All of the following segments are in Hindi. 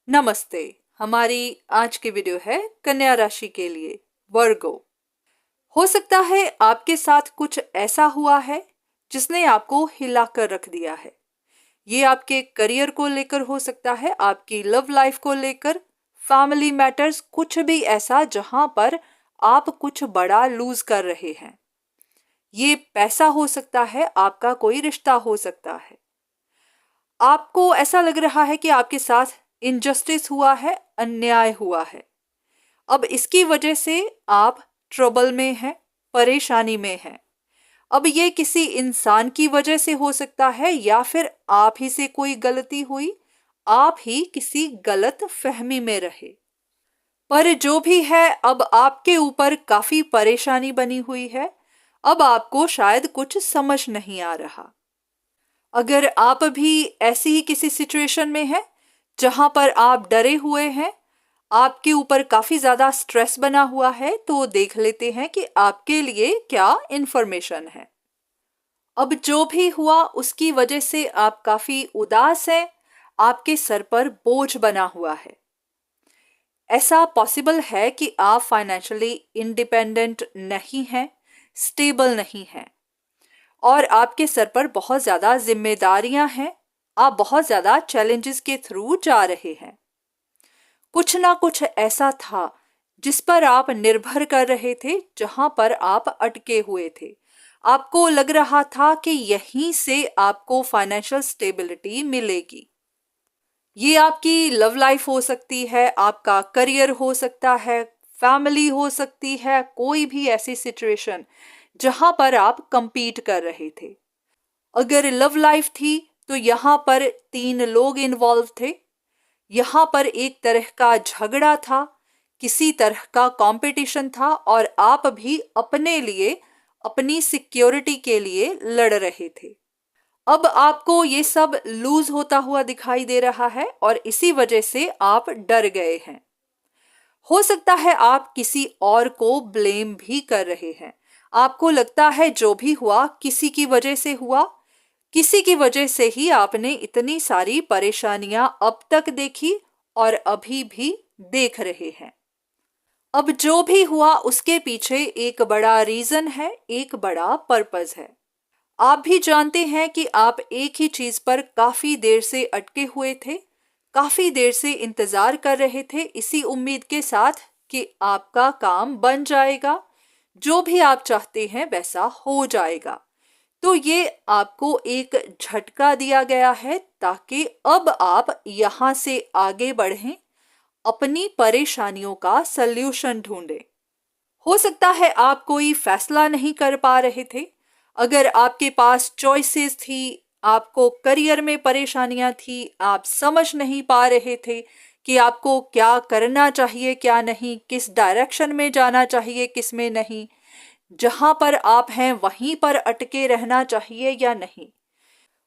नमस्ते। हमारी आज की वीडियो है कन्या राशि के लिए, वर्गो। हो सकता है आपके साथ कुछ ऐसा हुआ है जिसने आपको हिला कर रख दिया है। ये आपके करियर को लेकर हो सकता है, आपकी लव लाइफ को लेकर, फैमिली मैटर्स, कुछ भी ऐसा जहां पर आप कुछ बड़ा लूज कर रहे हैं। ये पैसा हो सकता है, आपका कोई रिश्ता हो सकता है। आपको ऐसा लग रहा है कि आपके साथ इनजस्टिस हुआ है, अन्याय हुआ है। अब इसकी वजह से आप ट्रबल में हैं, परेशानी में हैं। अब ये किसी इंसान की वजह से हो सकता है या फिर आप ही से कोई गलती हुई, आप ही किसी गलत फहमी में रहे। पर जो भी है, अब आपके ऊपर काफी परेशानी बनी हुई है। अब आपको शायद कुछ समझ नहीं आ रहा। अगर आप भी ऐसी ही किसी सिचुएशन में हैं जहां पर आप डरे हुए हैं, आपके ऊपर काफी ज्यादा स्ट्रेस बना हुआ है, तो देख लेते हैं कि आपके लिए क्या इंफॉर्मेशन है। अब जो भी हुआ उसकी वजह से आप काफी उदास हैं, आपके सर पर बोझ बना हुआ है। ऐसा पॉसिबल है कि आप फाइनेंशियली इंडिपेंडेंट नहीं हैं, स्टेबल नहीं हैं, और आपके सर पर बहुत ज़्यादा जिम्मेदारियां हैं। आप बहुत ज़्यादा चैलेंजेस के थ्रू जा रहे हैं। कुछ ना कुछ ऐसा था जिस पर आप निर्भर कर रहे थे, जहां पर आप अटके हुए थे। आपको लग रहा था कि यहीं से आपको फाइनेंशियल स्टेबिलिटी मिलेगी। ये आपकी लव लाइफ हो सकती है, आपका करियर हो सकता है, फैमिली हो सकती है, कोई भी ऐसी सिचुएशन जहां पर आप कंपीट कर रहे थे। अगर लव लाइफ थी तो यहाँ पर 3 लोग इन्वॉल्व थे। यहाँ पर एक तरह का झगड़ा था, किसी तरह का कंपटीशन था, और आप भी अपने लिए, अपनी सिक्योरिटी के लिए लड़ रहे थे। अब आपको ये सब लूज होता हुआ दिखाई दे रहा है और इसी वजह से आप डर गए हैं। हो सकता है आप किसी और को ब्लेम भी कर रहे हैं। आपको लगता है जो भी हुआ किसी की वजह से हुआ, किसी की वजह से ही आपने इतनी सारी परेशानियां अब तक देखी और अभी भी देख रहे हैं। अब जो भी हुआ उसके पीछे एक बड़ा रीजन है, एक बड़ा पर्पस है। आप भी जानते हैं कि आप एक ही चीज पर काफी देर से अटके हुए थे, काफी देर से इंतजार कर रहे थे, इसी उम्मीद के साथ कि आपका काम बन जाएगा, जो भी आप चाहते हैं वैसा हो जाएगा। तो ये आपको एक झटका दिया गया है ताकि अब आप यहां से आगे बढ़ें, अपनी परेशानियों का सल्यूशन ढूंढें। हो सकता है आप कोई फैसला नहीं कर पा रहे थे। अगर आपके पास चॉइसेस थी, आपको करियर में परेशानियां थी, आप समझ नहीं पा रहे थे कि आपको क्या करना चाहिए, क्या नहीं, किस डायरेक्शन में जाना चाहिए, किस में नहीं, जहां पर आप हैं वहीं पर अटके रहना चाहिए या नहीं।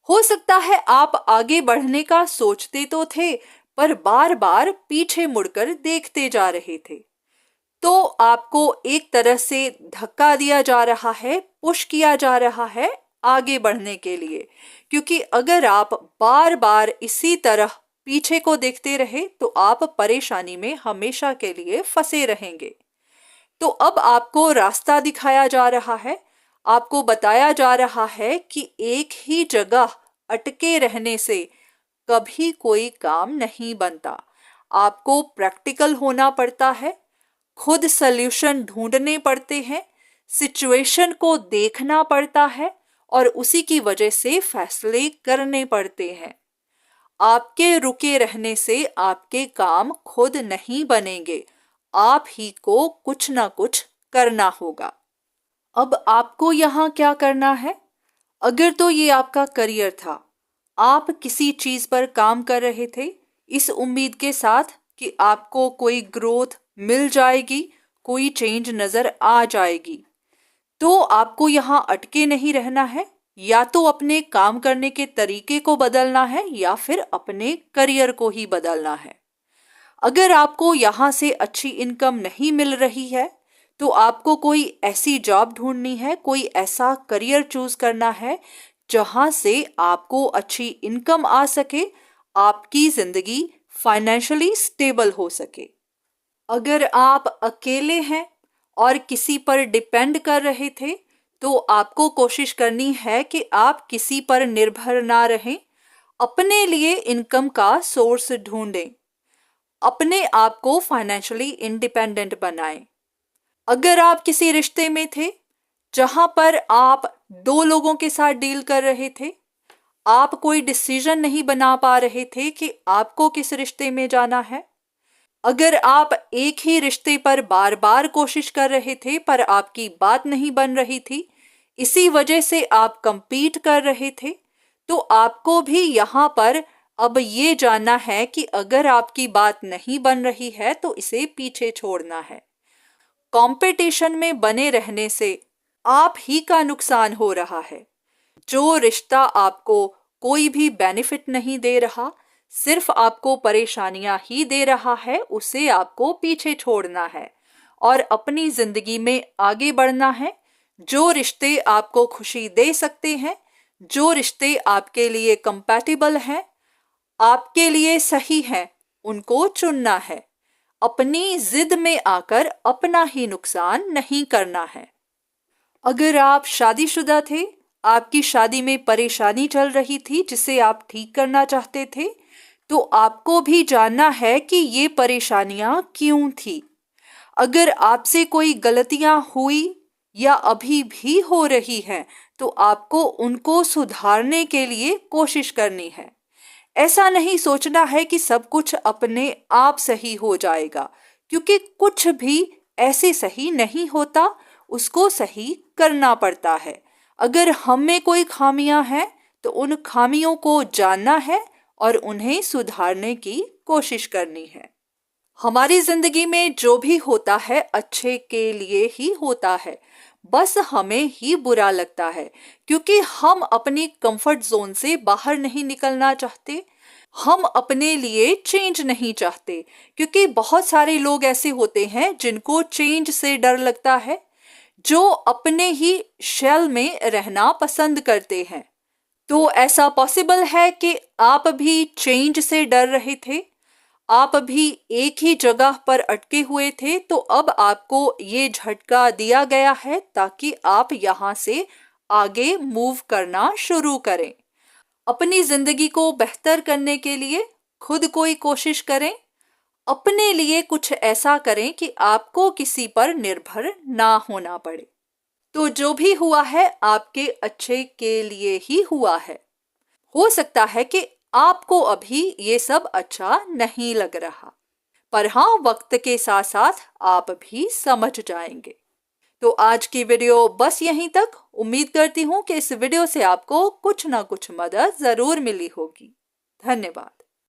हो सकता है आप आगे बढ़ने का सोचते तो थे, पर बार बार पीछे मुड़कर देखते जा रहे थे। तो आपको एक तरह से धक्का दिया जा रहा है, पुश किया जा रहा है आगे बढ़ने के लिए, क्योंकि अगर आप बार बार इसी तरह पीछे को देखते रहे तो आप परेशानी में हमेशा के लिए फंसे रहेंगे। तो अब आपको रास्ता दिखाया जा रहा है, आपको बताया जा रहा है कि एक ही जगह अटके रहने से कभी कोई काम नहीं बनता। आपको प्रैक्टिकल होना पड़ता है, खुद सल्यूशन ढूंढने पड़ते हैं, सिचुएशन को देखना पड़ता है और उसी की वजह से फैसले करने पड़ते हैं। आपके रुके रहने से आपके काम खुद नहीं बनेंगे, आप ही को कुछ ना कुछ करना होगा। अब आपको यहाँ क्या करना है? अगर तो ये आपका करियर था, आप किसी चीज पर काम कर रहे थे इस उम्मीद के साथ कि आपको कोई ग्रोथ मिल जाएगी, कोई चेंज नजर आ जाएगी, तो आपको यहाँ अटके नहीं रहना है। या तो अपने काम करने के तरीके को बदलना है या फिर अपने करियर को ही बदलना है। अगर आपको यहाँ से अच्छी इनकम नहीं मिल रही है तो आपको कोई ऐसी जॉब ढूंढनी है, कोई ऐसा करियर चूज करना है जहां से आपको अच्छी इनकम आ सके, आपकी जिंदगी फाइनेंशियली स्टेबल हो सके। अगर आप अकेले हैं और किसी पर डिपेंड कर रहे थे तो आपको कोशिश करनी है कि आप किसी पर निर्भर ना रहें, अपने लिए इनकम का सोर्स ढूंढें, अपने आप को फाइनेंशियली इंडिपेंडेंट बनाएं। अगर आप किसी रिश्ते में थे जहां पर आप दो लोगों के साथ डील कर रहे थे, आप कोई डिसीजन नहीं बना पा रहे थे कि आपको किस रिश्ते में जाना है, अगर आप एक ही रिश्ते पर बार बार कोशिश कर रहे थे पर आपकी बात नहीं बन रही थी, इसी वजह से आप कंपीट कर रहे थे, तो आपको भी यहाँ पर अब ये जानना है कि अगर आपकी बात नहीं बन रही है तो इसे पीछे छोड़ना है। कंपटीशन में बने रहने से आप ही का नुकसान हो रहा है। जो रिश्ता आपको कोई भी बेनिफिट नहीं दे रहा, सिर्फ आपको परेशानियां ही दे रहा है, उसे आपको पीछे छोड़ना है और अपनी जिंदगी में आगे बढ़ना है। जो रिश्ते आपको खुशी दे सकते हैं, जो रिश्ते आपके लिए कंपैटिबल हैं, आपके लिए सही हैं, उनको चुनना है। अपनी जिद में आकर अपना ही नुकसान नहीं करना है। अगर आप शादीशुदा थे, आपकी शादी में परेशानी चल रही थी जिसे आप ठीक करना चाहते थे, तो आपको भी जानना है कि ये परेशानियां क्यों थी। अगर आपसे कोई गलतियां हुई या अभी भी हो रही हैं, तो आपको उनको सुधारने के लिए कोशिश करनी है। ऐसा नहीं सोचना है कि सब कुछ अपने आप सही हो जाएगा, क्योंकि कुछ भी ऐसे सही नहीं होता, उसको सही करना पड़ता है। अगर हम में कोई खामियां हैं तो उन खामियों को जानना है और उन्हें सुधारने की कोशिश करनी है। हमारी जिंदगी में जो भी होता है अच्छे के लिए ही होता है, बस हमें ही बुरा लगता है क्योंकि हम अपनी कंफर्ट जोन से बाहर नहीं निकलना चाहते। हम अपने लिए चेंज नहीं चाहते क्योंकि बहुत सारे लोग ऐसे होते हैं जिनको चेंज से डर लगता है, जो अपने ही शेल में रहना पसंद करते हैं। तो ऐसा पॉसिबल है कि आप भी चेंज से डर रहे थे, आप भी एक ही जगह पर अटके हुए थे, तो अब आपको ये झटका दिया गया है ताकि आप यहाँ से आगे मूव करना शुरू करें। अपनी जिंदगी को बेहतर करने के लिए खुद कोई कोशिश करें, अपने लिए कुछ ऐसा करें कि आपको किसी पर निर्भर ना होना पड़े। तो जो भी हुआ है आपके अच्छे के लिए ही हुआ है। हो सकता है कि आपको अभी ये सब अच्छा नहीं लग रहा, पर हाँ, वक्त के साथ साथ आप भी समझ जाएंगे। तो आज की वीडियो बस यहीं तक। उम्मीद करती हूँ कि इस वीडियो से आपको कुछ ना कुछ मदद जरूर मिली होगी। धन्यवाद।